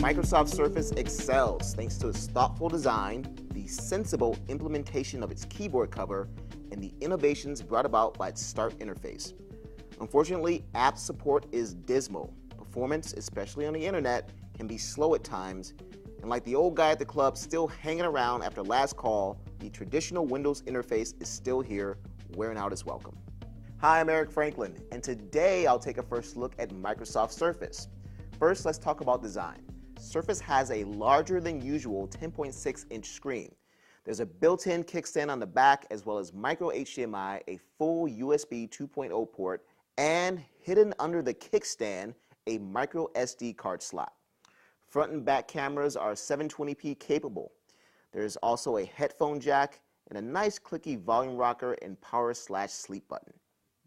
Microsoft Surface excels thanks to its thoughtful design, the sensible implementation of its keyboard cover, and the innovations brought about by its Start interface. Unfortunately, app support is dismal. Performance, especially on the internet, can be slow at times, and like the old guy at the club still hanging around after last call, the traditional Windows interface is still here, wearing out its welcome. Hi, I'm Eric Franklin, and today I'll take a first look at Microsoft Surface. First, let's talk about design. Surface has a larger than usual 10.6-inch screen. There's a built-in kickstand on the back as well as micro HDMI, a full USB 2.0 port, and hidden under the kickstand, a micro SD card slot. Front and back cameras are 720p capable. There's also a headphone jack and a nice clicky volume rocker and power/sleep button.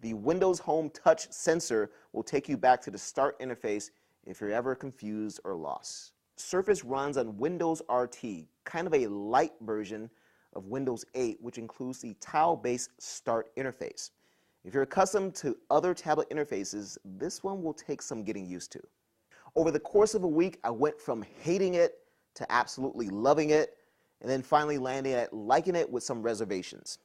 The Windows Home Touch sensor will take you back to the Start interface if you're ever confused or lost. Surface runs on Windows RT, kind of a light version of Windows 8, which includes the tile-based Start interface. If you're accustomed to other tablet interfaces, this one will take some getting used to. Over the course of a week, I went from hating it to absolutely loving it, and then finally landing at liking it with some reservations.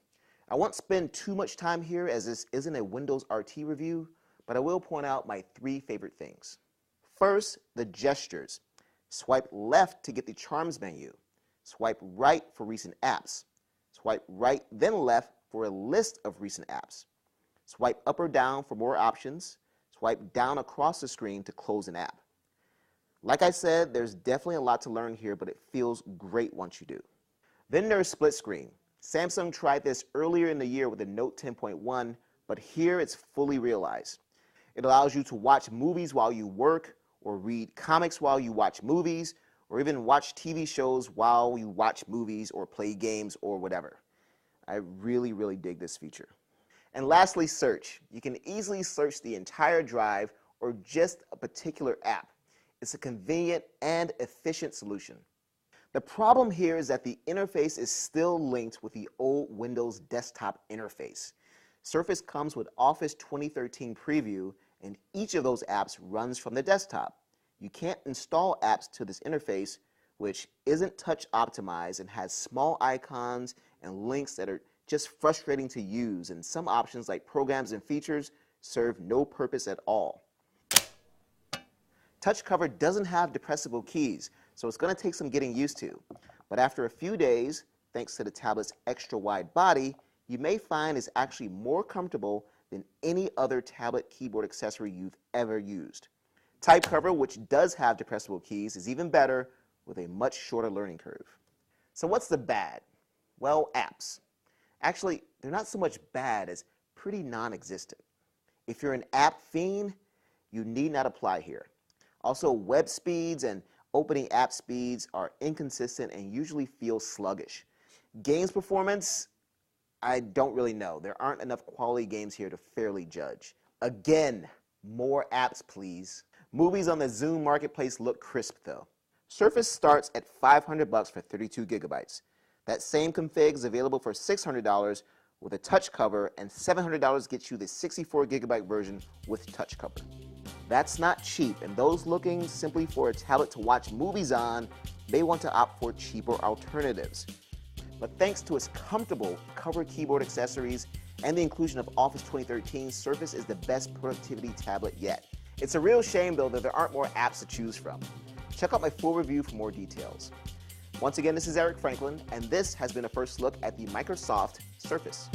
I won't spend too much time here as this isn't a Windows RT review, but I will point out my 3 favorite things. First, the gestures. Swipe left to get the Charms menu. Swipe right for recent apps. Swipe right then left for a list of recent apps. Swipe up or down for more options. Swipe down across the screen to close an app. Like I said, there's definitely a lot to learn here, but it feels great once you do. Then there's split screen. Samsung tried this earlier in the year with the Note 10.1, but here it's fully realized. It allows you to watch movies while you work, or read comics while you watch movies, or even watch TV shows while you watch movies or play games or whatever. I really dig this feature. And lastly, search. You can easily search the entire drive or just a particular app. It's a convenient and efficient solution. The problem here is that the interface is still linked with the old Windows desktop interface. Surface comes with Office 2013 Preview, and each of those apps runs from the desktop. You can't install apps to this interface, which isn't touch optimized and has small icons and links that are just frustrating to use, and some options like programs and features serve no purpose at all. Touch cover doesn't have depressible keys, so it's going to take some getting used to. But after a few days, thanks to the tablet's extra wide body, you may find it's actually more comfortable than any other tablet keyboard accessory you've ever used. Type cover, which does have depressible keys, is even better with a much shorter learning curve. So what's the bad? Well, apps. Actually, they're not so much bad as pretty non-existent. If you're an app fiend, you need not apply here. Also, web speeds and opening app speeds are inconsistent and usually feel sluggish. Games performance, I don't really know. There aren't enough quality games here to fairly judge. Again, more apps, please. Movies on the Zune Marketplace look crisp, though. Surface starts at $500 for 32 gigabytes. That same config is available for $600 with a touch cover, and $700 gets you the 64 gigabyte version with touch cover. That's not cheap, and those looking simply for a tablet to watch movies on may want to opt for cheaper alternatives. But thanks to its comfortable cover keyboard accessories and the inclusion of Office 2013, Surface is the best productivity tablet yet. It's a real shame, though, that there aren't more apps to choose from. Check out my full review for more details. Once again, this is Eric Franklin, and this has been a first look at the Microsoft Surface.